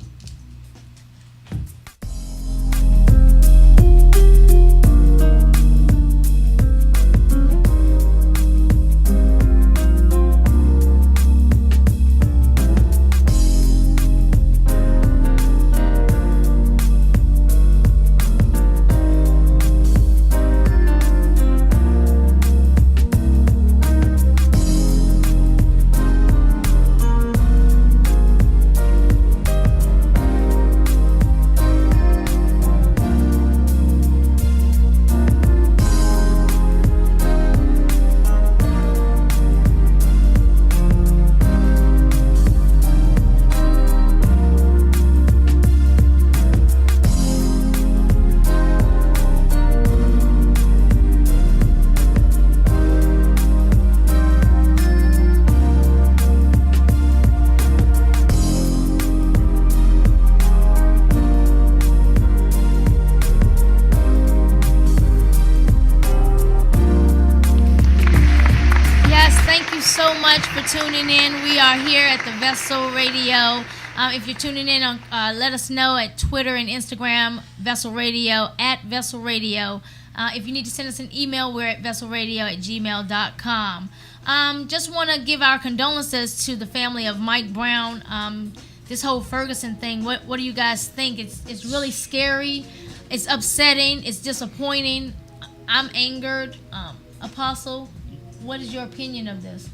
so much for tuning in. We are here at the Vessel Radio. If you're tuning in, let us know at Twitter and Instagram, Vessel Radio, at Vessel Radio. If you need to send us an email, we're at vesselradio@gmail.com. Just want to give our condolences to the family of Mike Brown. This whole Ferguson thing, what do you guys think? It's really scary. It's upsetting. It's disappointing. I'm angered. Apostle, what is your opinion of this?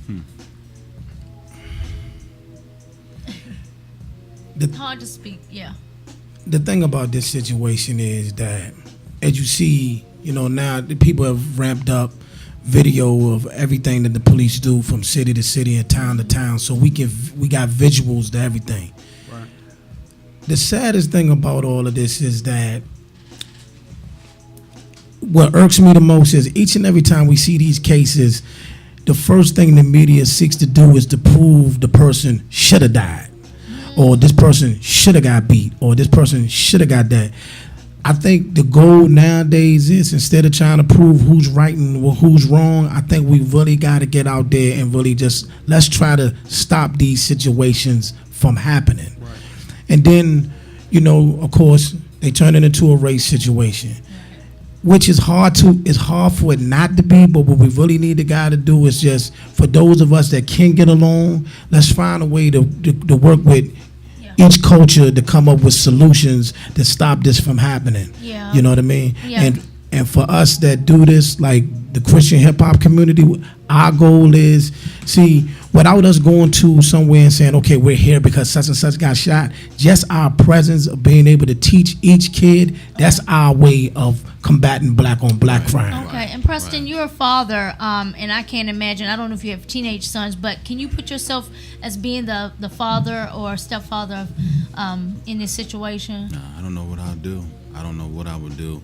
Hard to speak, yeah. The thing about this situation is that, as you see, now the people have ramped up video of everything that the police do from city to city and town to town, so we got visuals to everything. Right. The saddest thing about all of this is that what irks me the most is each and every time we see these cases, the first thing the media seeks to do is to prove the person should have died, or this person should have got beat, or this person should have got that. I think the goal nowadays is, instead of trying to prove who's right and who's wrong, I think we really got to get out there and really just let's try to stop these situations from happening. Right. And then, of course, they turn it into a race situation, which is hard for it not to be. But what we really need the guy to do is just, for those of us that can get along, let's find a way to work with each culture to come up with solutions to stop this from happening. Yeah. You know what I mean? Yeah. And for us that do this, like the Christian hip hop community, our goal is, see, without us going to somewhere and saying, okay, we're here because such and such got shot, just our presence of being able to teach each kid, that's our way of combating black on black crime. Okay, and Preston, you're a father, and I can't imagine, I don't know if you have teenage sons, but can you put yourself as being the father or stepfather in this situation? No, I don't know what I'll do. I don't know what I would do.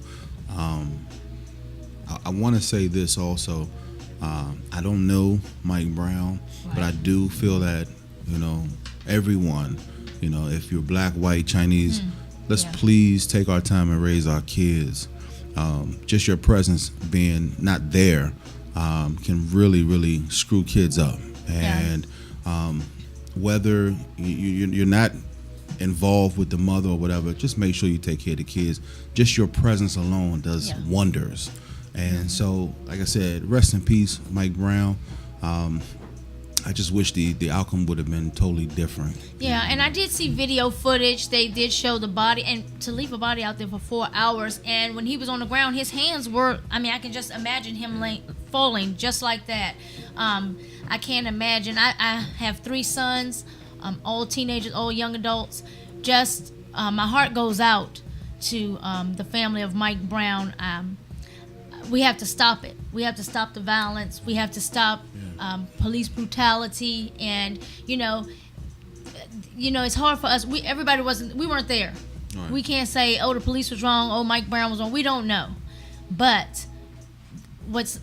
I want to say this also. I don't know Mike Brown, but I do feel that, everyone, if you're black, white, Chinese, let's please take our time and raise our kids. Just your presence being not there can really, really screw kids up. And whether you're not involved with the mother or whatever, just make sure you take care of the kids. Just your presence alone does wonders. And so, like I said, rest in peace, Mike Brown. I just wish the outcome would have been totally different. Yeah, and I did see video footage. They did show the body, and to leave a body out there for 4 hours, and when he was on the ground, his hands were, I can just imagine him falling just like that. I can't imagine. I have 3 sons, all teenagers, all young adults. Just my heart goes out to the family of Mike Brown. We have to stop it. We have to stop the violence. We have to stop police brutality. And it's hard for us. We weren't there. Right. We can't say, oh, the police was wrong. Oh, Mike Brown was wrong. We don't know. But what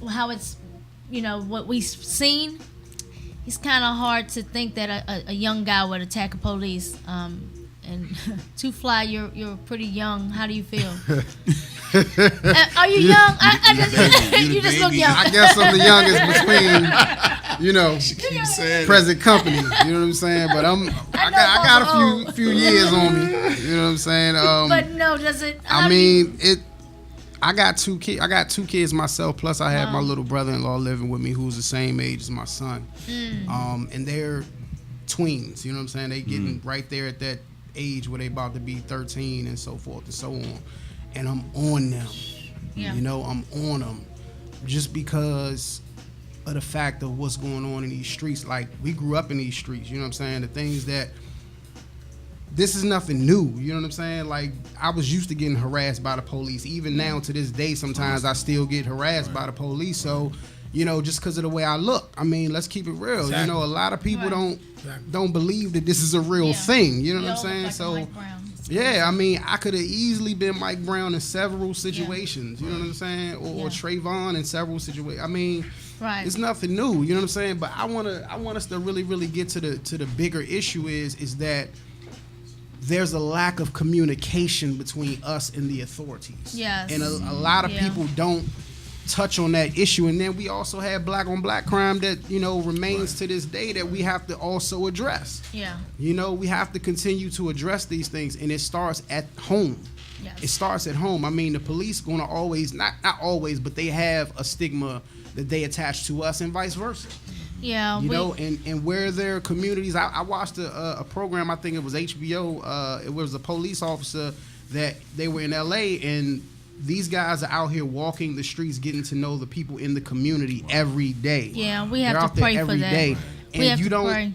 we've seen, it's kind of hard to think that a young guy would attack a police. And Two Fly, you're pretty young. How do you feel? Are you young? You just look young. I guess I'm the youngest between, present company. You know what I'm saying? But I got a few years on me. You know what I'm saying? But no, does it? I got 2 kids. I got 2 kids myself. Plus, I have my little brother-in-law living with me, who's the same age as my son. And they're tweens. You know what I'm saying? They getting right there at that age where they about to be 13 and so forth and so on. And I'm on them. Yeah. I'm on them just because of the fact of what's going on in these streets. Like, we grew up in these streets, you know what I'm saying? The things that, this is nothing new, you know what I'm saying? Like, I was used to getting harassed by the police. Even now, to this day, sometimes I still get harassed by the police. So, just because of the way I look. Let's keep it real. Exactly. A lot of people don't believe that this is a real thing. You know what I'm saying? Like so, I could have easily been Mike Brown in several situations. You know what I'm saying? Or Trayvon in several situations. It's nothing new. You know what I'm saying? But I want us to really, really get to the bigger issue is that there's a lack of communication between us and the authorities. Yes. And a lot of people don't touch on that issue. And then we also have black on black crime that, remains to this day that we have to also address. Yeah. We have to continue to address these things, and it starts at home. Yes. It starts at home. I mean, the police gonna always, not always, but they have a stigma that they attach to us and vice versa. Yeah. And where there are communities, I watched a program, I think it was HBO, it was a police officer that they were in LA, and these guys are out here walking the streets, getting to know the people in the community every day. Yeah, we They're have out to pray there for every that. day. We have And to pray.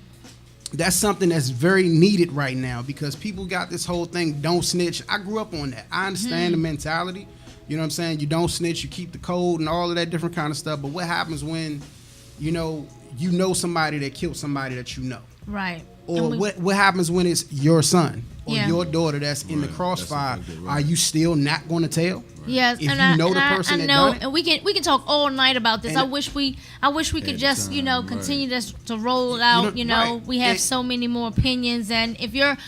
that's something that's very needed right now, because people got this whole thing, don't snitch. I grew up on that. I understand the mentality. You know what I'm saying? You don't snitch, you keep the code and all of that different kind of stuff. But what happens when, you know somebody that killed somebody that you know? Right. Or what happens when it's your son or Yeah. your daughter that's in the crossfire? Are you still not going to tell? Yes, If and you know the I person that know, done it? and we can talk all night about this. And I wish we could just continue this to roll it out. right. We have And- so many more opinions, and if you're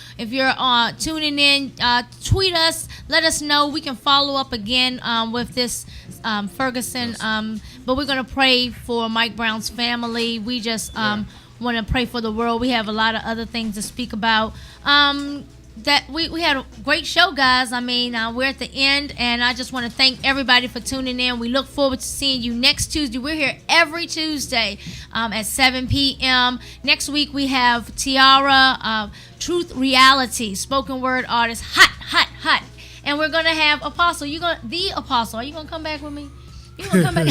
tuning in, tweet us, let us know. We can follow up again with this Ferguson. But we're gonna pray for Mike Brown's family. We just want to pray for the world. We have a lot of other things to speak about. That we had a great show, guys. I mean, we're at the end, and I just want to thank everybody for tuning in. We look forward to seeing you next Tuesday. We're here every Tuesday at 7 p.m. Next week, we have Tiara, Truth Reality, spoken word artist, hot. And we're going to have Apostle. The Apostle. Are you going to come back with me? You're gonna come back.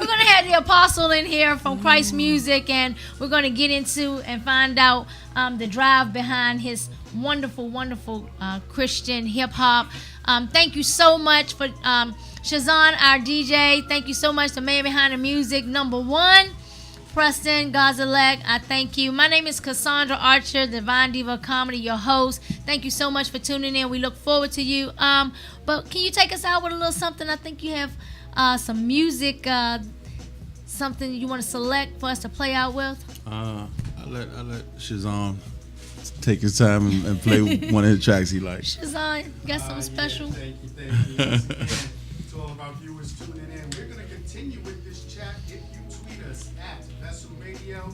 We're gonna have the Apostle in here from Christ Music, and we're gonna get into and find out the drive behind his wonderful Christian hip hop. Thank you so much for Shazan, our DJ. Thank you so much to Man Behind the Music, #1. Preston, God's elect, I thank you. My name is Cassandra Archer, Divine Diva Comedy, your host. Thank you so much for tuning in. We look forward to you. But can you take us out with a little something? I think you have some music, something you want to select for us to play out with. I let Shazam take his time and play one of the tracks he likes. Shazan, you got something special? Thank you. Once again, to all of our viewers tuning in, we're going to continue with this chat if you tweet us at Vessel Radio,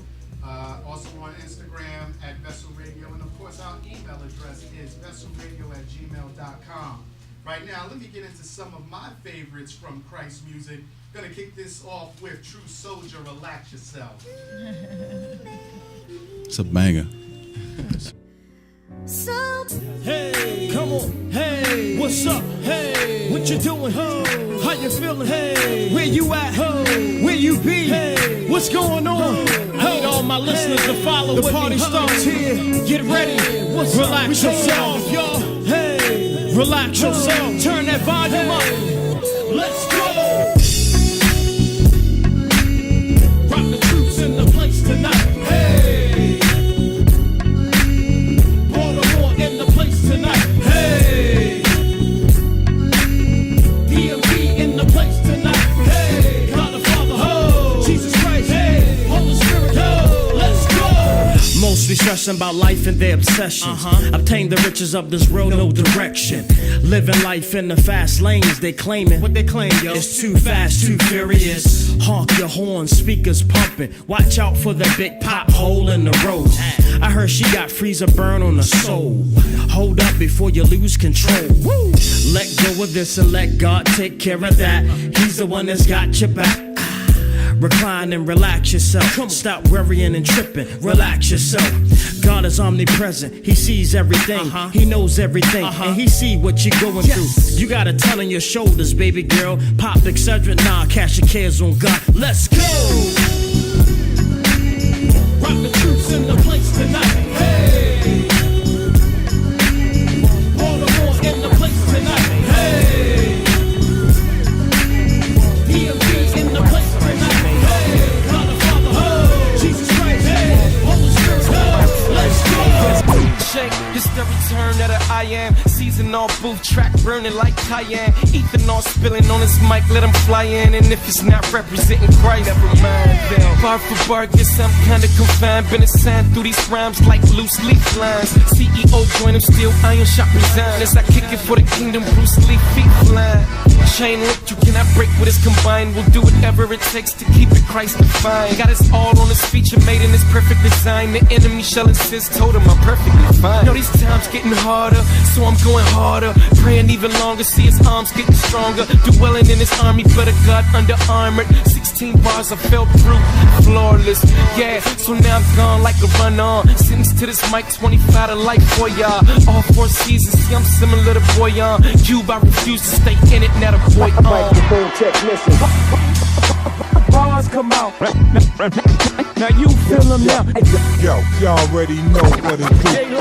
also on Instagram at Vessel Radio, and of course our email address is vesselradio@gmail.com. Right now, let me get into some of my favorites from Christ Music. Gonna kick this off with True Soldier, Relax Yourself. It's a banger. Hey, come on. Hey, what's up? Hey, what you doing? How you feeling? Hey, where you at? Where you be? Hey, what's going on? I need all my listeners to follow. The party starts here. Get ready. Relax yourself, y'all. Hey, relax yourself. Turn that volume up. Let's go. Rock the troops in the place tonight. Hey. In the place tonight. Hey, DMV in the place tonight. Hey, God the Father, Jesus Christ, hey, Holy Spirit, let's go. Mostly stressing about life and their obsessions. Obtain the riches of this world, no direction. Living life in the fast lanes, they claiming. What they claim, yo? It's too fast, too furious. Honk your horn, speakers pumping. Watch out for the big pothole in the road. I heard she got freezer burn on the soul. Hold up before you lose control. Woo. Let go of this and let God take care of that. He's the one that's got your back. Recline and relax yourself. Stop worrying and tripping. Relax yourself. God is omnipresent. He sees everything. He knows everything. And he see what you're going through. You got a ton on your shoulders, baby girl. Pop, etc. Nah, cash your cares on God. Let's go. Rock the troops in the place tonight. Hey. Baltimore in the place tonight. Hey. DMV in the place tonight. Hey. God the Father, Jesus Christ, hey. Holy Spirit, let's go. Shake, it's the return of the I am. Season all booth track burning like cayenne. Ethanol spilling on his mic, let him fly in. And if it's not representing Christ, never mind them. Bar for bar, guess I'm kinda confined. Been assigned through these rhymes like loose leaf lines. CEO join him, still iron shot resign. As I kick it for the kingdom, Bruce Lee feet flying. chain link you cannot break what is combined. We'll do whatever it takes to keep it Christ defined. Got us all on his feature made in his perfect design. The enemy shall insist, told him I'm perfectly fine. Know these times getting harder, so I'm going harder. Praying even longer, see his arms getting stronger. Dwelling in his army, but a God under armored. 16 bars I fell through, flawless. Yeah, so now I'm gone like a run on. Sentenced to this mic, 25 to life for y'all. All 4 seasons, see I'm similar to Boyan. Cube, I refuse to stay in it, now the boy on. Microphone technician. Bars come out. Now you feel them now. Yo, y'all already know what it is.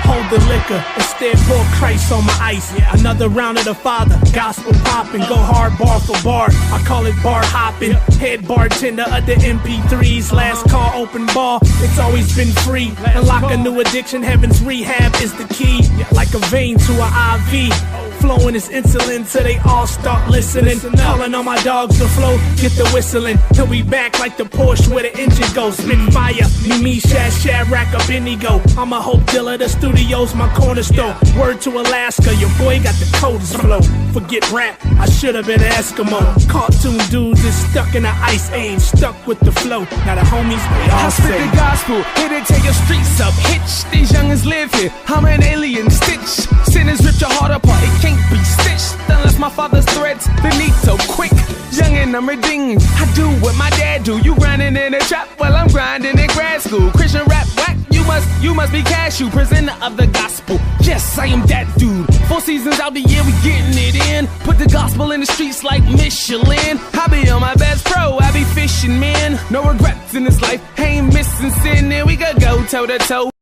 Hold the liquor, instead pour Christ on my ice. Another round of the Father, gospel popping, go hard bar for bar. I call it bar hopping. Head bartender of the MP3s, last call open bar. It's always been free. Unlock a new addiction, heaven's rehab is the key. Like a vein to an IV. Flowing is insulin till they all start listening. Calling on my dogs to flow, get the whistling. He'll be back like the Porsche where the engine goes. Spit fire, me, Shadrack, Abednego. I'm a hope dealer, the studio's my cornerstone. Word to Alaska, your boy got the coldest flow. Forget rap, I should have been an Eskimo. Cartoon dudes is stuck in the ice age, stuck with the flow. Now the homies, they all I spit say the gospel, here to tear your streets up. Hitch, these youngins live here. I'm an alien, stitch. Sinners rip your heart apart, it can't be stitched unless my father's threats beneath so quick. Youngin', I'm redeemed. I do what my dad do. You grinding in a trap while I'm grinding in grad school. Christian rap whack. You must be Cashew, presenter of the gospel. Yes, I am that dude. 4 seasons out the year, we getting it in. Put the gospel in the streets like Michelin. I be on my best pro, I be fishing, man. No regrets in this life, ain't missing sin. And we could go toe to toe.